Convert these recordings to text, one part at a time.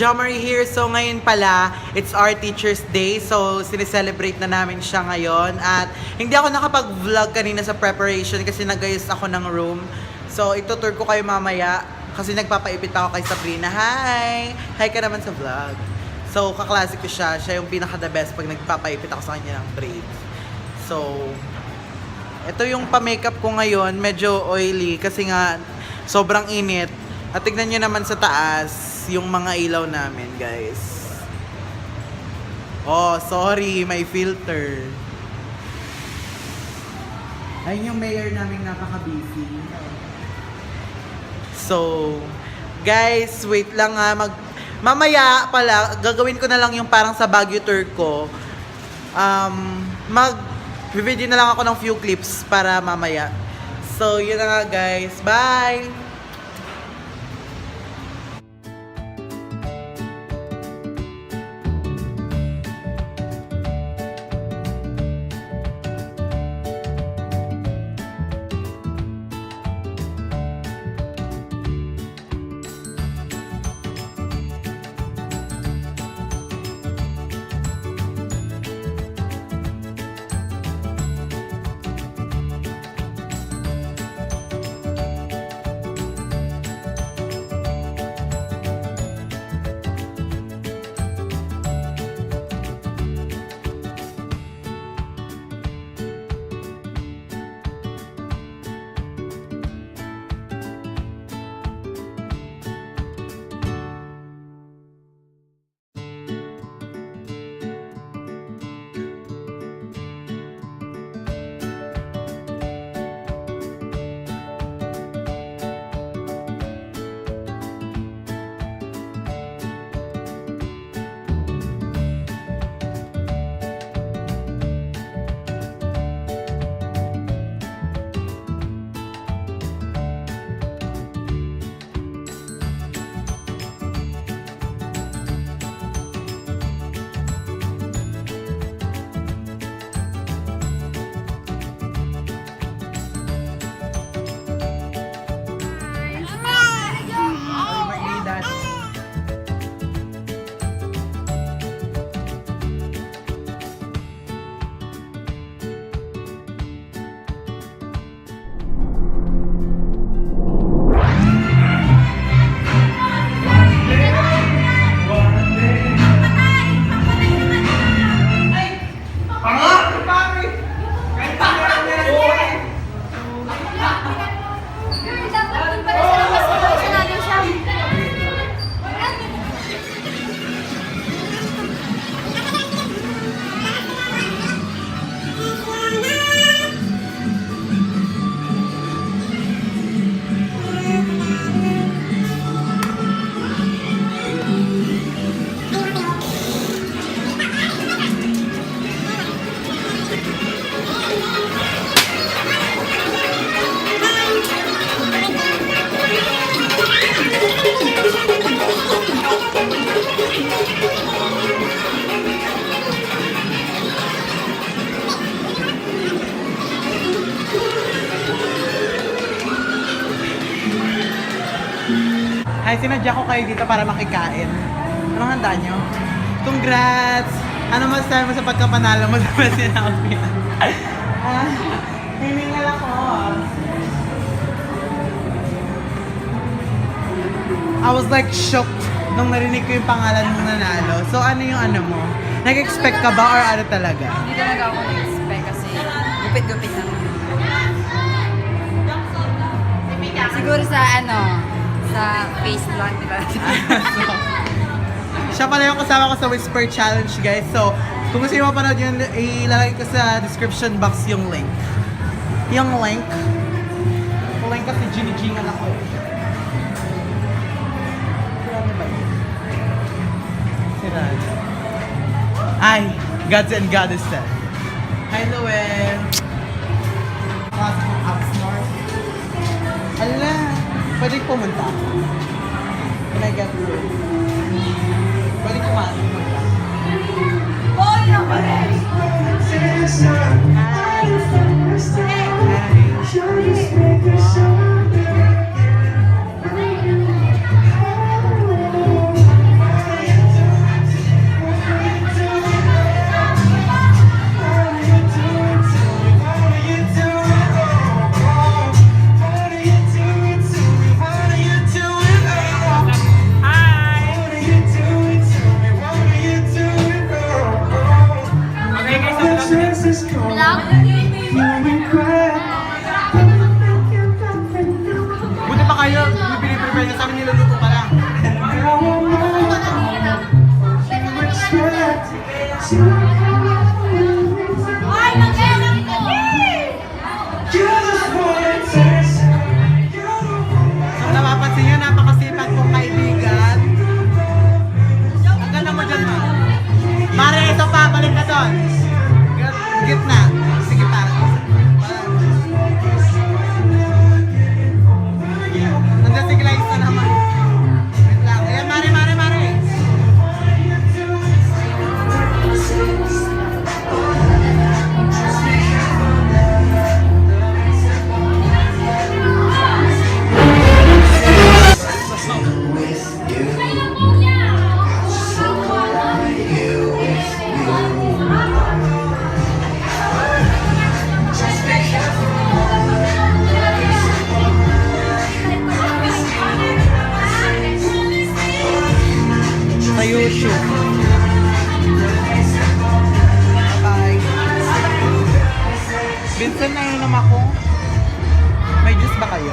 Jomari here. So ngayon pala, it's our Teacher's Day. So sineselebrate na namin siya ngayon. At hindi ako nakapag-vlog kanina sa preparation kasi nagayos ako ng room. So itutur ko kayo mamaya kasi nagpapaipit ako kay Sabrina. Hi! Hi ka naman sa vlog. So kaklase ko siya. Siya yung pinaka-the best pag nagpapaipit ako sa kanya ng braids. So ito yung pa-makeup ko ngayon. Medyo oily kasi nga sobrang init. At tignan nyo naman sa taas yung mga ilaw namin, guys. Oh, sorry, may filter. Ayun yung mayor namin napaka-busy. So, guys, wait lang ha. Mamaya pala, gagawin ko na lang yung parang sa Baguio tour ko. Mag-video na lang ako ng few clips para mamaya. So, yun na nga, guys. Bye! Ay, sinadya ko kayo dito para makikain. Anong handa nyo? Congrats! Ano masasabi mo sa pagkapanalo mo sa Nationality? Hiningal ako. I was like shocked nung narinig ko yung pangalan mo nanalo. So ano yung ano mo? Nag-expect ka ba or ano talaga? Hindi talaga ako nag-expect kasi gupit-gupit lang. Siguro sa sa face lang nila. So, siya pala yung kasama ko sa Whisper Challenge, guys. So, kung gusto nyo mapanood yun, ilalagay ko sa description box yung link. Yung link. Yung link kasi ginigingan ako. Sirado ba yun? Sirado. Ay, gods and goddesses. Hi, Noel. Pasok ng Upsmart. Ala, pwede pumunta. Can I get through? Pwede pumunta. Boy, na pa rin! vlog? Buti pa kayo, piniprepare nyo sa amin, niluluto pa lang. Ay, mag-enang ko! So, napapansin nyo, napakasipag kong kaibigan. Ang ganda mo dyan, ma. Mare, ito pa, balik ka doon. Gitna. Sige pa. Nandiyan si Glyce na naman. Wait lang. Ayan, Mare. Sa YouTube. Bye. Vincent, nainom ako. May juice ba kayo?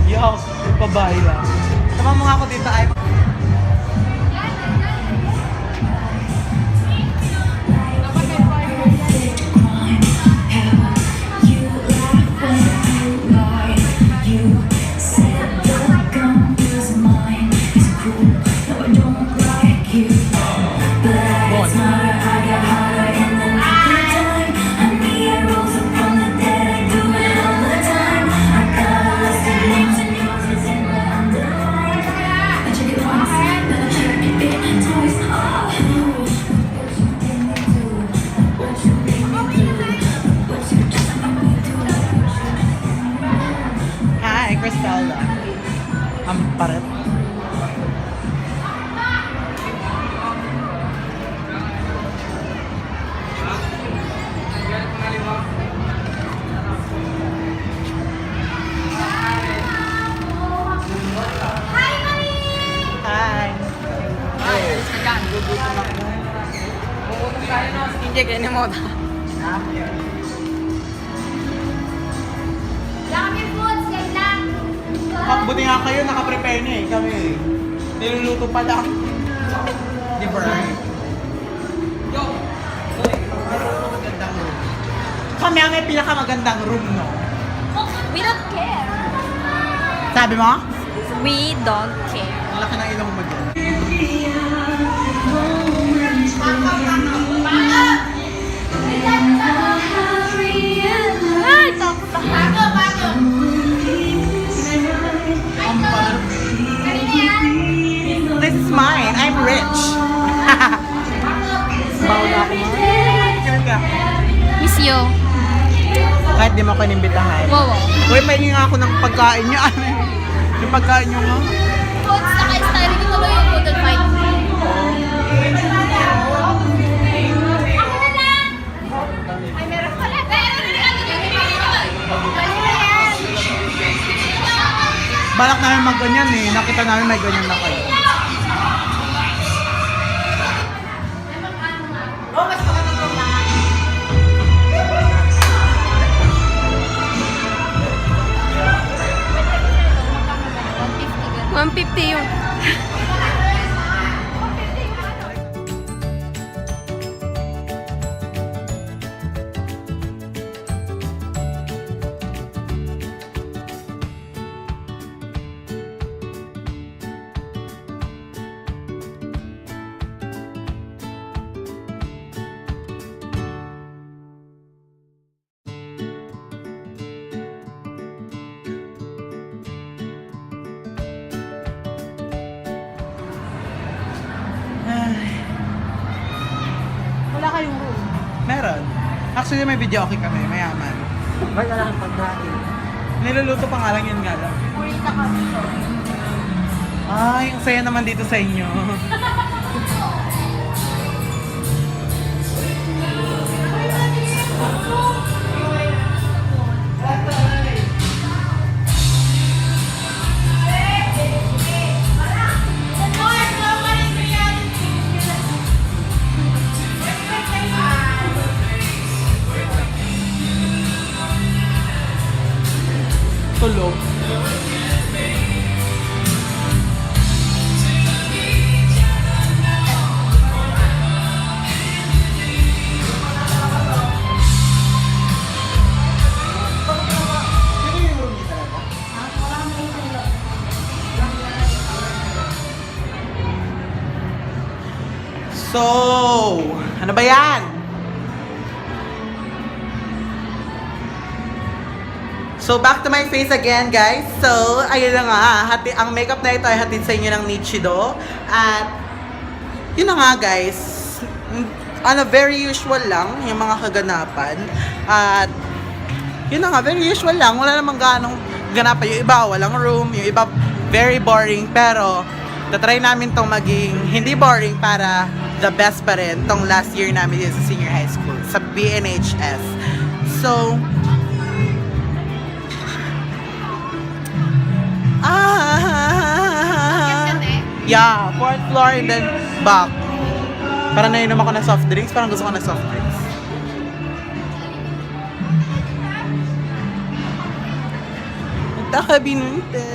Yo, pabay lang. Tama mo nga ako dito ay. Paret. Hi! Hindi kayo mo. Buti nga kayo, nakaprepare na eh. Kami niluluto pa lang. Di ba? Kami ang may pinakamagandang room, no? We don't care. Sabi mo? We don't care. Ang laki ng ilong mo dyan. Ay, takot ako. This is mine. I'm rich. Bawal ako. Miss you. Kahit di mo ko inimbitahan. Wow. Uy, pahingi nga ako ng pagkain niyo. Yung pagkain niyo nga. Foods, naka-style ko tuloy yung noodle fight. Ay, meron pala. Balak namin mag-ganyan eh. Nakita namin may ganyan na kayo. Oh, mas magandang ko lang. 150 yun. Wala kayong room? Meron. Actually, may video okay kami. Mayaman. Ba't wala kang pagkain? Niluluto pa nga lang yun nga lang. Purita kami. Ay, ang saya naman dito sa inyo. So, ano ba yan? So, back to my face again, guys. So, ayun na nga. Ang makeup na ito ay hatid sa inyo ng Nichido. At, yun na nga, guys. Ano, very usual lang yung mga kaganapan. At, yun na nga, very usual lang. Wala namang ganong ganapan. Yung iba, walang room. Yung iba, very boring. Pero, tatry namin tong maging hindi boring para the best pa rin tong last year namin dito sa senior high school, sa BNHS. So, yeah, 4th floor and then back. Parang nainom ako ng soft drinks, parang gusto ko ng soft drinks. Nagtakabinunte.